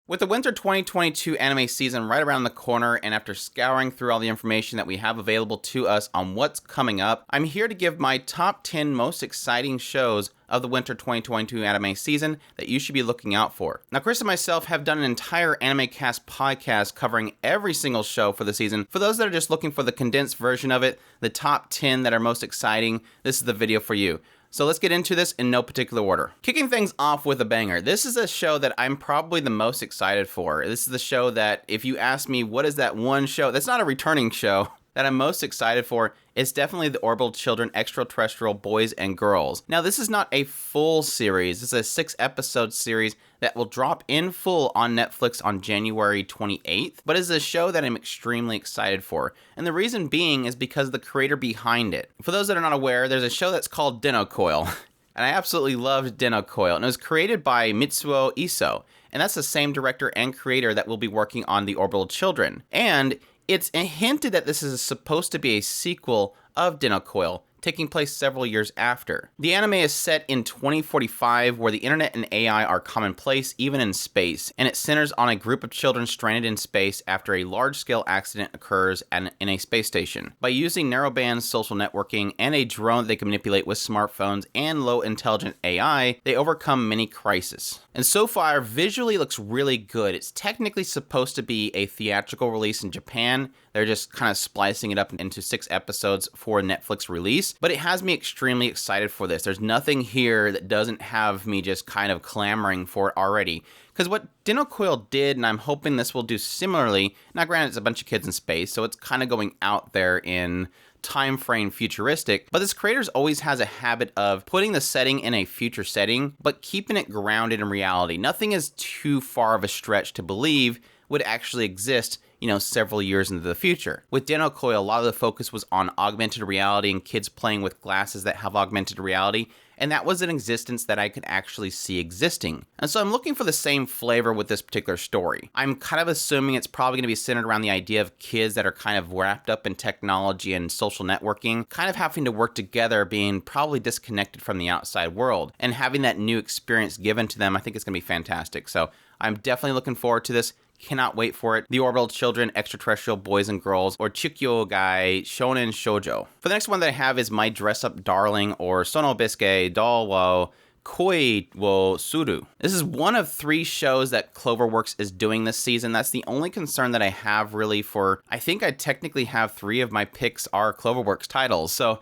With the winter 2022 anime season right around the corner, and after scouring through all the information that we have available to us on what's coming up, I'm here to give my top 10 most exciting shows of the winter 2022 anime season that you should be looking out for. Now, Chris and myself have done an entire Anime Cast podcast covering every single show for the season. For those that are just looking for the condensed version of it, the top 10 that are most exciting, this is the video for you. So let's get into this in no particular order. Kicking things off with a banger. This is a show that I'm probably the most excited for. This is the show that, if you ask me what is that one show, that's not a returning show, that I'm most excited for, it's definitely the Orbital Children Extraterrestrial Boys and Girls. Now, this is not a full series. This is a 6-episode series that will drop in full on Netflix on January 28th, but it's a show that I'm extremely excited for. And the reason being is because of the creator behind it. For those that are not aware, there's a show that's called Denno Coil. And I absolutely loved Denno Coil. And it was created by Mitsuo Iso. And that's the same director and creator that will be working on the Orbital Children. And it's hinted that this is supposed to be a sequel of Denno Coil, taking place several years after. The anime is set in 2045, where the internet and AI are commonplace even in space, and it centers on a group of children stranded in space after a large-scale accident occurs in a space station. By using narrowband social networking and a drone they can manipulate with smartphones and low-intelligent AI, they overcome many crises. And so far, visually looks really good. It's technically supposed to be a theatrical release in Japan. They're just kind of splicing it up into 6 episodes for a Netflix release. But it has me extremely excited for this. There's nothing here that doesn't have me just kind of clamoring for it already. Because what Denno Coil did, and I'm hoping this will do similarly, now granted it's a bunch of kids in space, so it's kind of going out there in time frame futuristic, but this creator always has a habit of putting the setting in a future setting, but keeping it grounded in reality. Nothing is too far of a stretch to believe would actually exist, several years into the future. With Denno Coil, a lot of the focus was on augmented reality and kids playing with glasses that have augmented reality, and that was an existence that I could actually see existing. And so I'm looking for the same flavor with this particular story. I'm kind of assuming it's probably going to be centered around the idea of kids that are kind of wrapped up in technology and social networking, kind of having to work together, being probably disconnected from the outside world, and having that new experience given to them. I think it's going to be fantastic. So I'm definitely looking forward to this. Cannot wait for it. The Orbital Children Extraterrestrial Boys and Girls, or Chikyogai Shonen Shoujo. For the next one that I have is My DressUp Darling, or Sonobiske Doll wo Koi wo Suru. This is one of 3 shows that Cloverworks is doing this season. That's the only concern that I have really for, I think I technically have 3 of my picks are Cloverworks titles. So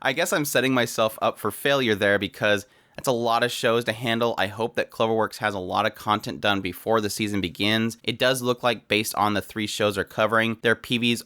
I guess I'm setting myself up for failure there because that's a lot of shows to handle. I hope that Cloverworks has a lot of content done before the season begins. It does look like, based on the 3 shows they're covering, their PVs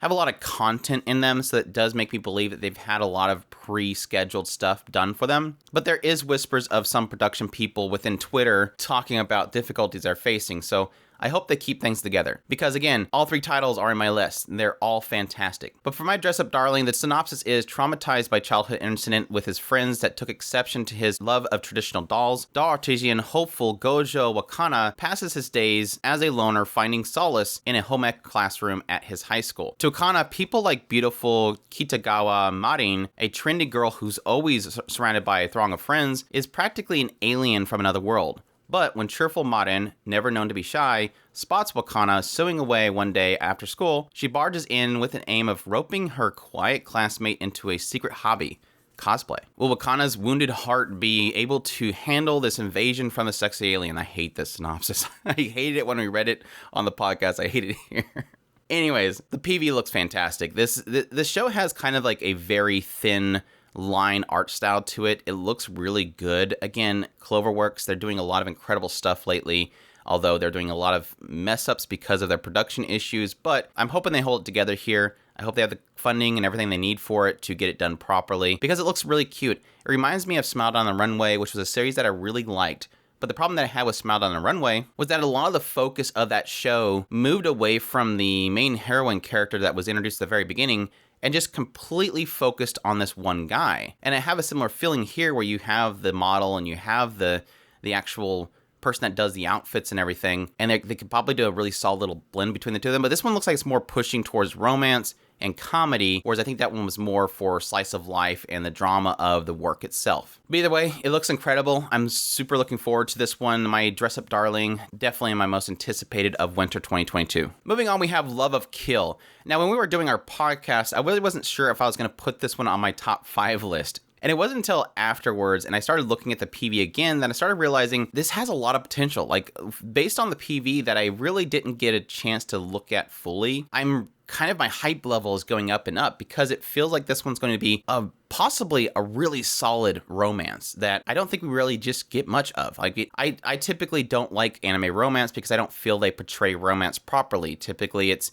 have a lot of content in them, so it does make me believe that they've had a lot of pre-scheduled stuff done for them. But there is whispers of some production people within Twitter talking about difficulties they're facing, so I hope they keep things together. Because again, all 3 titles are in my list, and they're all fantastic. But for My DressUp Darling, the synopsis is traumatized by childhood incident with his friends that took exception to his love of traditional dolls. Doll artisan hopeful Gojo Wakana passes his days as a loner, finding solace in a home ec classroom at his high school. To Wakana, people like beautiful Kitagawa Marin, a trendy girl who's always surrounded by a throng of friends, is practically an alien from another world. But when cheerful Marin, never known to be shy, spots Wakana sewing away one day after school, she barges in with an aim of roping her quiet classmate into a secret hobby, cosplay. Will Wakana's wounded heart be able to handle this invasion from the sexy alien? I hate this synopsis. I hated it when we read it on the podcast. I hate it here. Anyways, the PV looks fantastic. This show has kind of like a very thin line art style to it. It looks really good. Again, Cloverworks, they're doing a lot of incredible stuff lately, although they're doing a lot of mess ups because of their production issues, but I'm hoping they hold it together here. I hope they have the funding and everything they need for it to get it done properly, because it looks really cute. It reminds me of Smile Down the Runway, which was a series that I really liked. But the problem that I had with Smile Down the Runway was that a lot of the focus of that show moved away from the main heroine character that was introduced at the very beginning and just completely focused on this one guy. And I have a similar feeling here where you have the model and you have the actual person that does the outfits and everything, and they could probably do a really solid little blend between the 2 of them. But this one looks like it's more pushing towards romance and comedy, whereas I think that one was more for slice of life and the drama of the work itself. But either way, it looks incredible. I'm super looking forward to this one. My DressUp Darling, definitely my most anticipated of winter 2022. Moving on, we have Love of Kill. Now, when we were doing our podcast, I really wasn't sure if I was going to put this one on my top 5 list. And it wasn't until afterwards, and I started looking at the PV again, that I started realizing this has a lot of potential. Like, based on the PV that I really didn't get a chance to look at fully, my hype level is going up and up because it feels like this one's going to be possibly a really solid romance that I don't think we really just get much of. Like, I typically don't like anime romance because I don't feel they portray romance properly. Typically it's,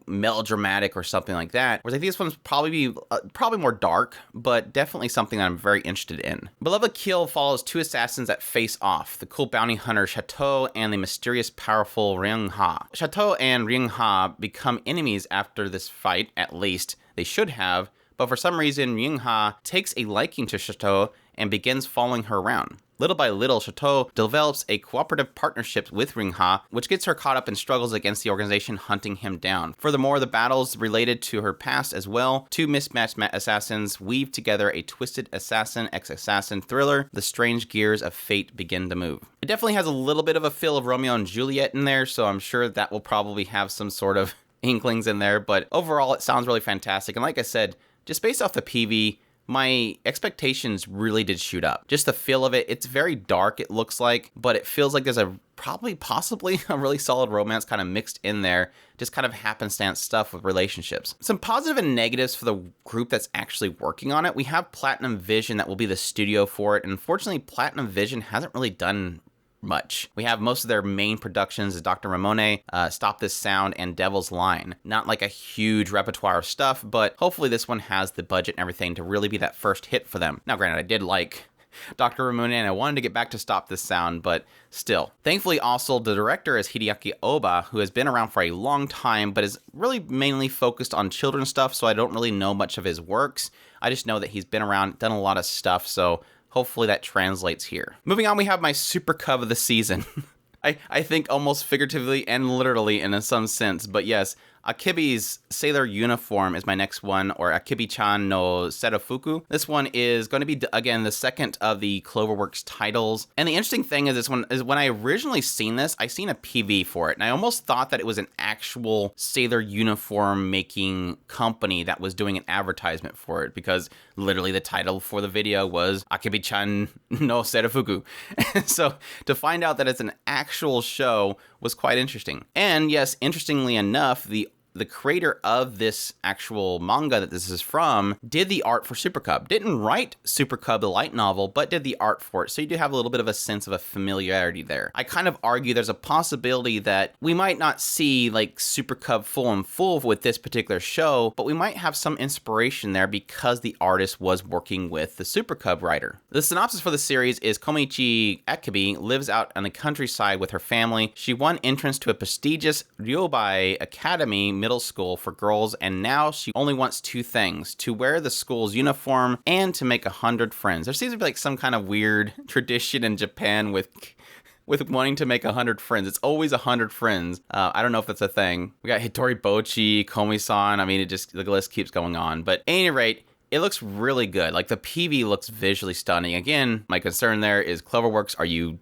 melodramatic or something like that. Whereas I think this one's probably more dark, but definitely something that I'm very interested in. Beloved Kill follows 2 assassins that face off, the cool bounty hunter Chateau and the mysterious powerful Ring-ha. Chateau and Ring-ha become enemies after this fight, at least they should have, but for some reason, Ring-ha takes a liking to Chateau and begins following her around. Little by little, Chateau develops a cooperative partnership with Ring-ha, which gets her caught up in struggles against the organization hunting him down. Furthermore, the battles related to her past as well. 2 mismatched assassins weave together a twisted assassin ex-assassin thriller. The strange gears of fate begin to move. It definitely has a little bit of a feel of Romeo and Juliet in there, so I'm sure that will probably have some sort of inklings in there, but overall it sounds really fantastic. And like I said, just based off the PV, my expectations really did shoot up. Just the feel of it, it's very dark, it looks like, but it feels like there's possibly a really solid romance kind of mixed in there, just kind of happenstance stuff with relationships. Some positive and negatives for the group that's actually working on it. We have Platinum Vision that will be the studio for it, and unfortunately Platinum Vision hasn't really done much. We have most of their main productions as Dr. Ramone, Stop This Sound, and Devil's Line. Not like a huge repertoire of stuff, but hopefully this one has the budget and everything to really be that first hit for them. Now granted, I did like Dr. Ramone and I wanted to get back to Stop This Sound, but still. Thankfully also the director is Hideaki Oba, who has been around for a long time, but is really mainly focused on children's stuff, so I don't really know much of his works. I just know that he's been around, done a lot of stuff, so hopefully that translates here. Moving on, we have my super cub of the season. I think almost figuratively and literally in some sense, but yes, Akibis Sailor Uniform is my next one, or Akibi-chan no Serofuku. This one is going to be, again, the second of the Cloverworks titles. And the interesting thing is this one is when I originally seen this, I seen a PV for it, and I almost thought that it was an actual Sailor Uniform making company that was doing an advertisement for it, because literally the title for the video was Akibi-chan no Serofuku. So to find out that it's an actual show was quite interesting. And yes, interestingly enough, the creator of this actual manga that this is from did the art for Super Cub. Didn't write Super Cub, the light novel, but did the art for it. So you do have a little bit of a sense of a familiarity there. I kind of argue there's a possibility that we might not see like Super Cub full and full with this particular show, but we might have some inspiration there because the artist was working with the Super Cub writer. The synopsis for the series is Komichi Akibi lives out on the countryside with her family. She won entrance to a prestigious Ryobai Academy middle school for girls, and now she only wants 2 things: to wear the school's uniform and to make 100 friends. There seems to be like some kind of weird tradition in Japan with wanting to make 100 friends. It's always 100 friends. I don't know if that's a thing. We got Hitori Bochi, Komi-san. I mean, the list keeps going on. But at any rate, it looks really good. Like, the PV looks visually stunning. Again, my concern there is Cloverworks. Are you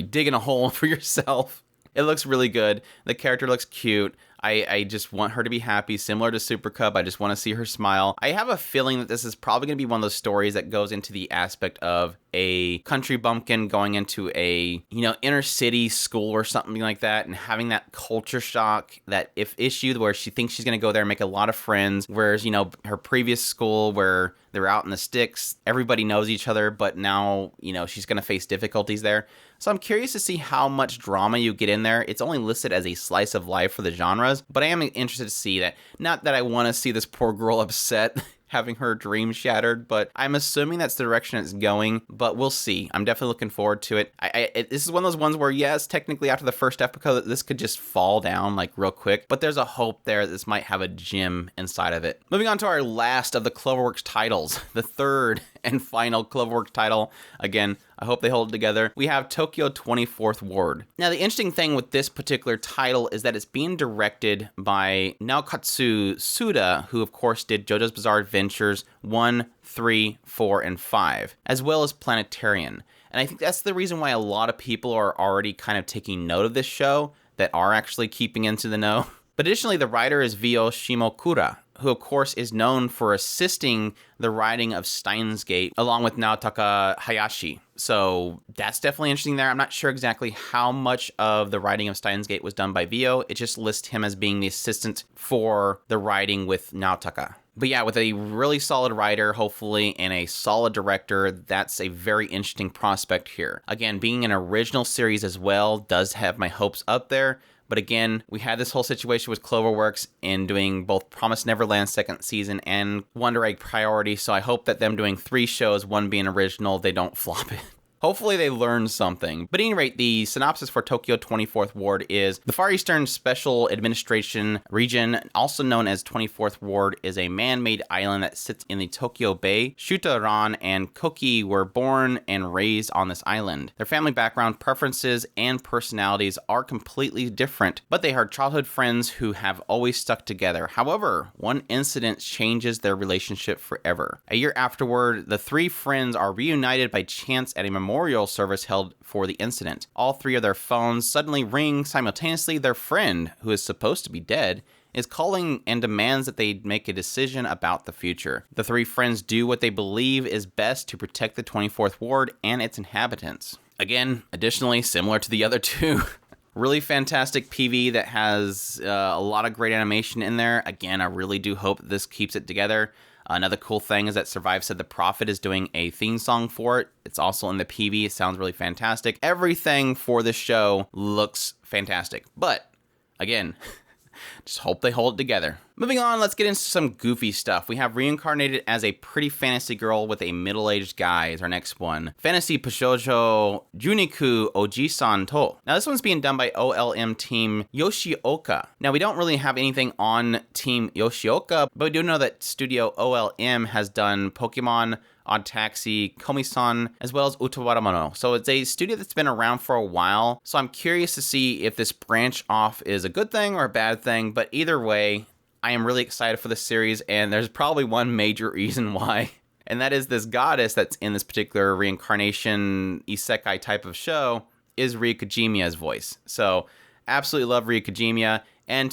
digging a hole for yourself? It looks really good. The character looks cute. I just want her to be happy, similar to Super Cub. I just want to see her smile. I have a feeling that this is probably going to be one of those stories that goes into the aspect of a country bumpkin going into a, inner city school or something like that, and having that culture shock, that issue where she thinks she's going to go there and make a lot of friends, whereas, her previous school where they're out in the sticks, everybody knows each other, but now, she's going to face difficulties there. So I'm curious to see how much drama you get in there. It's only listed as a slice of life for the genres, but I am interested to see that. Not that I want to see this poor girl upset having her dream shattered, but I'm assuming that's the direction it's going, but we'll see. I'm definitely looking forward to it. This is one of those ones where, yes, technically after the first episode, this could just fall down like real quick, but there's a hope there that this might have a gem inside of it. Moving on to our last of the Cloverworks titles, the third and final Cloverworks title. Again, I hope they hold it together. We have Tokyo 24th Ward. Now, the interesting thing with this particular title is that it's being directed by Naokatsu Suda, who of course did JoJo's Bizarre Adventures 1, 3, 4, and 5, as well as Planetarian. And I think that's the reason why a lot of people are already kind of taking note of this show that are actually keeping into the know. But additionally, the writer is Vio Shimokura, who of course is known for assisting the writing of Steins Gate along with Naotaka Hayashi. So that's definitely interesting there. I'm not sure exactly how much of the writing of Steins Gate was done by Vio. It just lists him as being the assistant for the writing with Naotaka. But yeah, with a really solid writer, hopefully, and a solid director, that's a very interesting prospect here. Again, being an original series as well does have my hopes up there. But again, we had this whole situation with Cloverworks in doing both Promised Neverland second season and Wonder Egg Priority, so I hope that them doing 3 shows, one being original, they don't flop it. Hopefully they learn something. But at any rate, the synopsis for Tokyo 24th Ward is the Far Eastern Special Administration Region, also known as 24th Ward, is a man-made island that sits in the Tokyo Bay. Shuta Ran and Koki were born and raised on this island. Their family background, preferences, and personalities are completely different, but they are childhood friends who have always stuck together. However, one incident changes their relationship forever. A year afterward, the 3 friends are reunited by chance at a memorial service held for the incident. All 3 of their phones suddenly ring simultaneously. Their friend, who is supposed to be dead, is calling and demands that they make a decision about the future. The 3 friends do what they believe is best to protect the 24th Ward and its inhabitants. Again, additionally, similar to the other 2. Really fantastic PV that has a lot of great animation in there. Again, I really do hope that this keeps it together. Another cool thing is that Survive Said the Prophet is doing a theme song for it. It's also in the PV. It sounds really fantastic. Everything for this show looks fantastic. But, again, just hope they hold it together. Moving on, let's get into some goofy stuff. We have Reincarnated as a pretty fantasy girl with a middle-aged guy is our next one. Fantasy Pashoujo Juniku Ojisan To. Now, this one's being done by OLM Team Yoshioka. Now, we don't really have anything on Team Yoshioka, but we do know that Studio OLM has done Pokemon, Odd Taxi, Komi-san, as well as Utawaramano. So it's a studio that's been around for a while. So I'm curious to see if this branch off is a good thing or a bad thing, but either way, I am really excited for this series, and there's probably one major reason why, and that is this goddess that's in this particular reincarnation isekai type of show is Rie Kajimiya's voice. So absolutely love Rie Kajimiya, and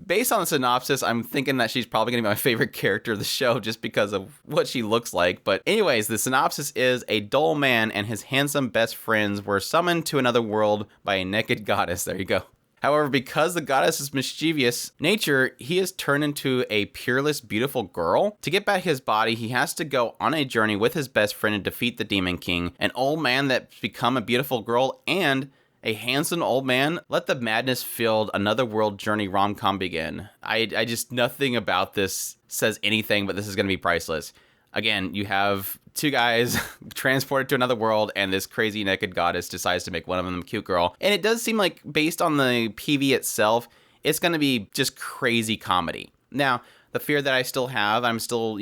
based on the synopsis, I'm thinking that she's probably going to be my favorite character of the show just because of what she looks like. But anyways, the synopsis is a dull man and his handsome best friends were summoned to another world by a naked goddess. There you go. However, because the goddess's mischievous nature, he is turned into a peerless, beautiful girl. To get back his body, he has to go on a journey with his best friend and defeat the Demon King, an old man that's become a beautiful girl, and a handsome old man. Let the madness-filled another world journey rom-com begin. I just, nothing about this says anything, but this is going to be priceless. Again, you have 2 guys transported to another world, and this crazy naked goddess decides to make one of them a cute girl. And it does seem like, based on the PV itself, it's going to be just crazy comedy. Now, the fear that I still have, I'm still,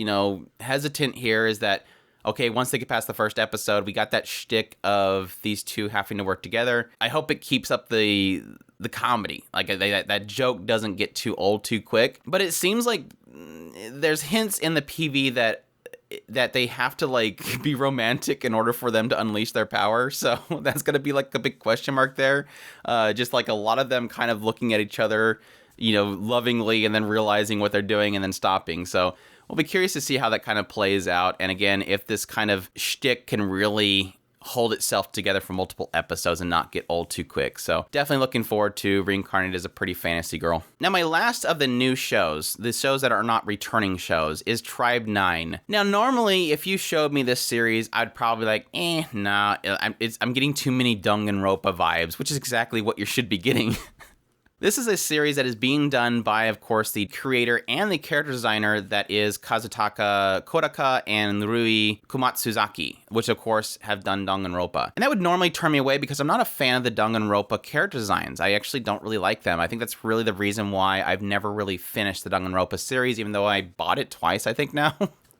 hesitant here, is that, okay, once they get past the first episode, we got that shtick of these 2 having to work together. I hope it keeps up the comedy. Like, that joke doesn't get too old too quick. But it seems like there's hints in the PV that they have to be romantic in order for them to unleash their power. So that's going to be a big question mark there. Just a lot of them kind of looking at each other, lovingly, and then realizing what they're doing and then stopping. So we'll be curious to see how that kind of plays out. And again, if this kind of shtick can really hold itself together for multiple episodes and not get old too quick. So definitely looking forward to Reincarnated as a pretty fantasy girl. Now, my last of the new shows, the shows that are not returning shows, is Tribe 9. Now, normally, if you showed me this series, I'd probably nah, I'm getting too many Danganronpa vibes, which is exactly what you should be getting. This is a series that is being done by, of course, the creator and the character designer that is Kazutaka Kodaka and Rui Komatsuzaki, which, of course, have done Danganronpa. And that would normally turn me away because I'm not a fan of the Danganronpa character designs. I actually don't really like them. I think that's really the reason why I've never really finished the Danganronpa series, even though I bought it twice, I think now.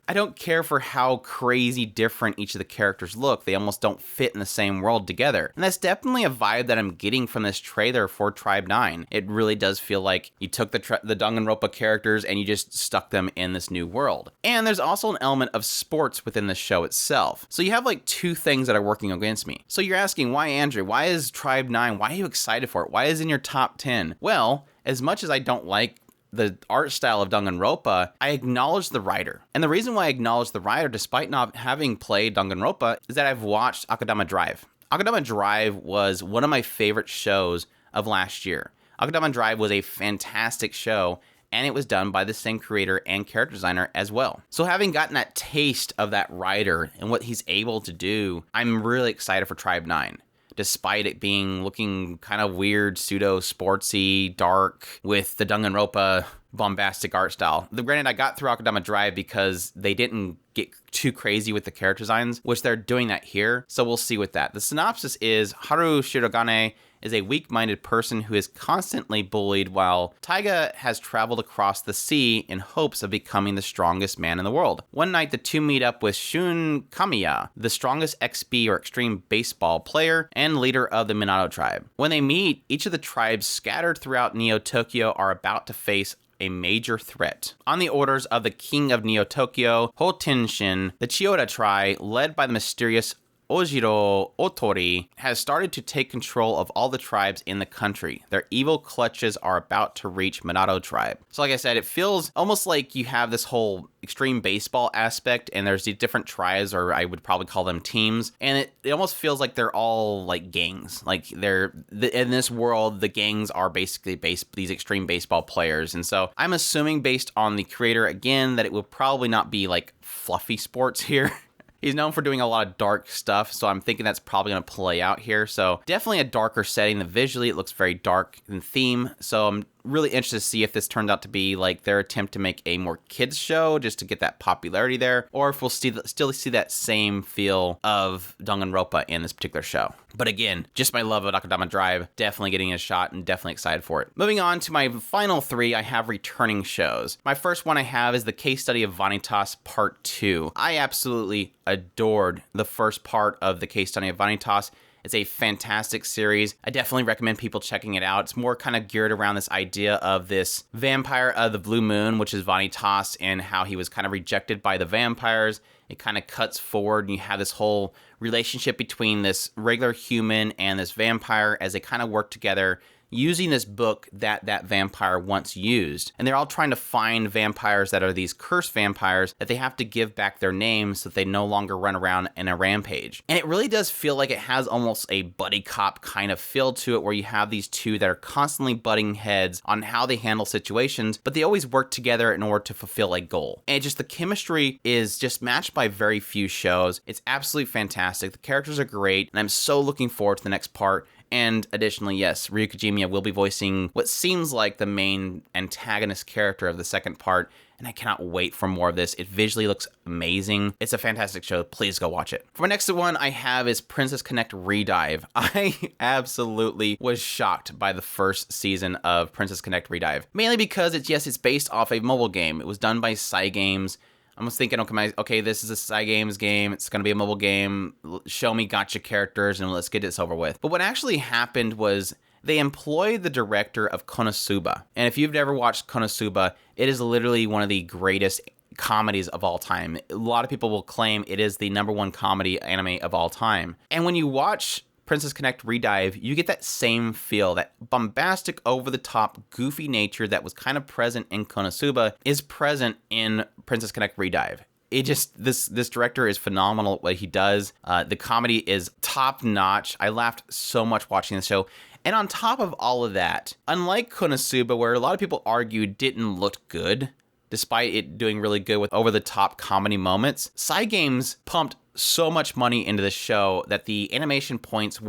I don't care for how crazy different each of the characters look. They almost don't fit in the same world together. And that's definitely a vibe that I'm getting from this trailer for Tribe 9. It really does feel like you took the Danganronpa characters and you just stuck them in this new world. And there's also an element of sports within the show itself. So you have like two things that are working against me. So you're asking, why, Andrew? Why is Tribe 9? Why are you excited for it? Why is it in your top 10? Well, as much as I don't like the art style of Danganronpa, I acknowledge the writer. And the reason why I acknowledge the writer, despite not having played Danganronpa, is that I've watched Akudama Drive. Akudama Drive was one of my favorite shows of last year. Akudama Drive was a fantastic show, and it was done by the same creator and character designer as well. So having gotten that taste of that writer and what he's able to do, I'm really excited for Tribe 9. Despite it looking kind of weird, pseudo-sportsy, dark, with the Danganronpa bombastic art style. Granted, I got through Akudama Drive because they didn't get too crazy with the character designs, which they're doing that here, so we'll see with that. The synopsis is, Haru Shirogane is a weak-minded person who is constantly bullied while Taiga has traveled across the sea in hopes of becoming the strongest man in the world. One night, the two meet up with Shun Kamiya, the strongest XB or extreme baseball player and leader of the Minato tribe. When they meet, each of the tribes scattered throughout Neo-Tokyo are about to face a major threat. On the orders of the king of Neo-Tokyo, Hotenshin, the Chiyoda tribe, led by the mysterious Ojiro Otori, has started to take control of all the tribes in the country. Their evil clutches are about to reach Minato tribe. So like I said, it feels almost like you have this whole extreme baseball aspect, and there's these different tribes, or I would probably call them teams, and it almost feels like they're all like gangs. Like in this world, the gangs are basically these extreme baseball players. And so I'm assuming, based on the creator again, that it will probably not be like fluffy sports here. He's known for doing a lot of dark stuff, so I'm thinking that's probably going to play out here. So definitely a darker setting. Visually, it looks very dark in theme. So I'm really interested to see if this turned out to be like their attempt to make a more kids show just to get that popularity there, or if we'll still see that same feel of Danganronpa in this particular show. But again, just my love of Akudama Drive, definitely getting a shot and definitely excited for it. Moving on to my final three, I have returning shows. My first one I have is the case study of Vanitas Part 2. I absolutely adored the first part of the case study of Vanitas. It's a fantastic series. I definitely recommend people checking it out. It's more kind of geared around this idea of this vampire of the blue moon, which is Vanitas, and how he was kind of rejected by the vampires. It kind of cuts forward, and you have this whole relationship between this regular human and this vampire as they kind of work together, using this book that vampire once used. And they're all trying to find vampires that are these cursed vampires that they have to give back their names so that they no longer run around in a rampage. And it really does feel like it has almost a buddy cop kind of feel to it, where you have these two that are constantly butting heads on how they handle situations, but they always work together in order to fulfill a goal. And just the chemistry is just matched by very few shows. It's absolutely fantastic. The characters are great, and I'm so looking forward to the next part. And additionally, yes, Ryu Kojima will be voicing what seems like the main antagonist character of the second part, and I cannot wait for more of this. It visually looks amazing. It's a fantastic show. Please go watch it. For my next one I have is Princess Connect Redive. I absolutely was shocked by the first season of Princess Connect Redive, mainly because it's based off a mobile game. It was done by Cygames. I was thinking, okay, this is a Cygames game. It's going to be a mobile game. Show me gotcha characters and let's get this over with. But what actually happened was they employed the director of Konosuba. And if you've never watched Konosuba, it is literally one of the greatest comedies of all time. A lot of people will claim it is the #1 comedy anime of all time. And when you watch Princess Connect Redive, you get that same feel, that bombastic, over-the-top, goofy nature that was kind of present in Konosuba is present in Princess Connect Redive. This director is phenomenal at what he does. The comedy is top-notch. I laughed so much watching the show. And on top of all of that, unlike Konosuba, where a lot of people argue didn't look good, despite it doing really good with over-the-top comedy moments, Cygames pumped so much money into the show that the animation points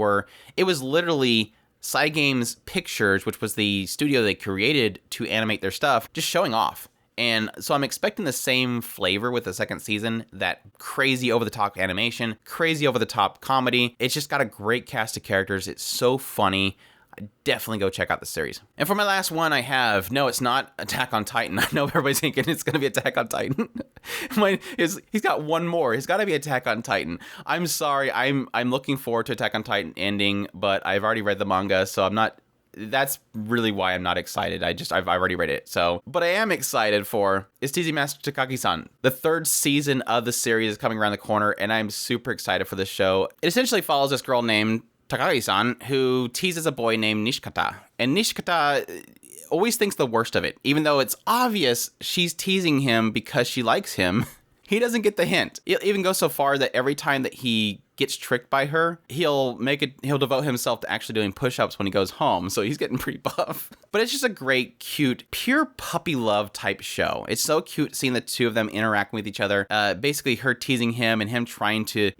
it was literally Cygames Pictures, which was the studio they created to animate their stuff, just showing off. And so I'm expecting the same flavor with the second season, that crazy over-the-top animation, crazy over-the-top comedy. It's just got a great cast of characters. It's so funny. definitely go check out the series. And for my last one, I have, no, it's not Attack on Titan. I know everybody's thinking it's going to be Attack on Titan. He's got one more. He's got to be Attack on Titan. I'm sorry. I'm looking forward to Attack on Titan ending, but I've already read the manga, so I'm not. That's really why I'm not excited. I've already read it. So, but I am excited for is TZ Master Takakisan. The 3rd season of the series is coming around the corner, and I'm super excited for this show. It essentially follows this girl named Takakisan, who teases a boy named Nishikata. And Nishikata always thinks the worst of it. Even though it's obvious she's teasing him because she likes him, he doesn't get the hint. He'll even go so far that every time that he gets tricked by her, he'll devote himself to actually doing push-ups when he goes home, so he's getting pretty buff. But it's just a great, cute, pure puppy love type show. It's so cute seeing the two of them interacting with each other. Basically her teasing him and him trying to,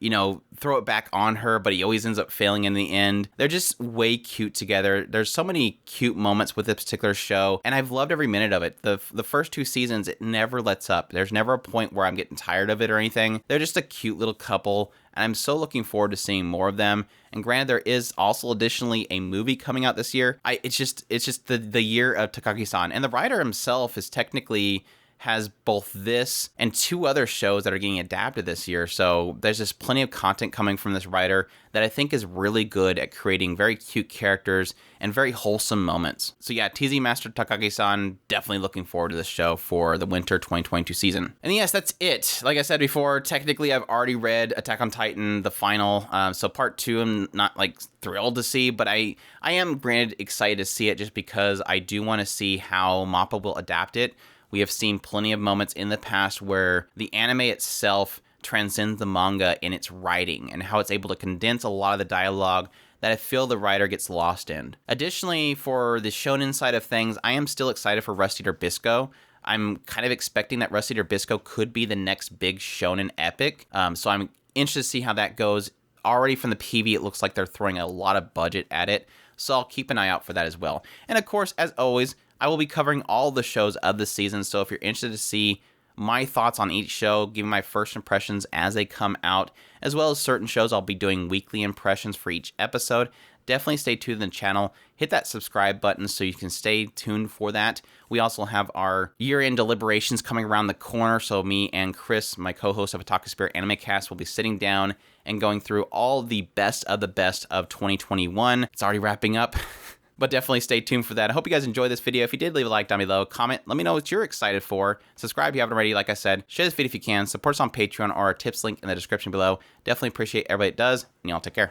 throw it back on her, but he always ends up failing in the end. They're just way cute together. There's so many cute moments with this particular show, and I've loved every minute of it. The first 2 seasons, it never lets up. There's never a point where I'm getting tired of it or anything. They're just a cute little couple, and I'm so looking forward to seeing more of them. And granted, there is also additionally a movie coming out this year. It's just the year of Takaki-san, and the writer himself is technically has both this and 2 other shows that are getting adapted this year. So there's just plenty of content coming from this writer that I think is really good at creating very cute characters and very wholesome moments. So yeah, TZ Master Takagi-san, definitely looking forward to this show for the winter 2022 season. And yes, that's it. Like I said before, technically I've already read Attack on Titan, the final. So part 2, I'm not thrilled to see, but I am granted excited to see it just because I do want to see how MAPPA will adapt it. We have seen plenty of moments in the past where the anime itself transcends the manga in its writing and how it's able to condense a lot of the dialogue that I feel the writer gets lost in. Additionally, for the shonen side of things, I am still excited for Rust Eater Bisco. I'm kind of expecting that Rust Eater Bisco could be the next big shonen epic, so I'm interested to see how that goes. Already from the PV, it looks like they're throwing a lot of budget at it, so I'll keep an eye out for that as well. And of course, as always, I will be covering all the shows of the season, so if you're interested to see my thoughts on each show, giving my first impressions as they come out, as well as certain shows, I'll be doing weekly impressions for each episode. Definitely stay tuned to the channel. Hit that subscribe button so you can stay tuned for that. We also have our year-end deliberations coming around the corner, so me and Chris, my co-host of Otaku Spirit Anime Cast, will be sitting down and going through all the best of 2021. It's already wrapping up. But definitely stay tuned for that. I hope you guys enjoyed this video. If you did, leave a like down below. Comment. Let me know what you're excited for. Subscribe if you haven't already. Like I said, share this video if you can. Support us on Patreon or our tips link in the description below. Definitely appreciate everybody that does. And y'all take care.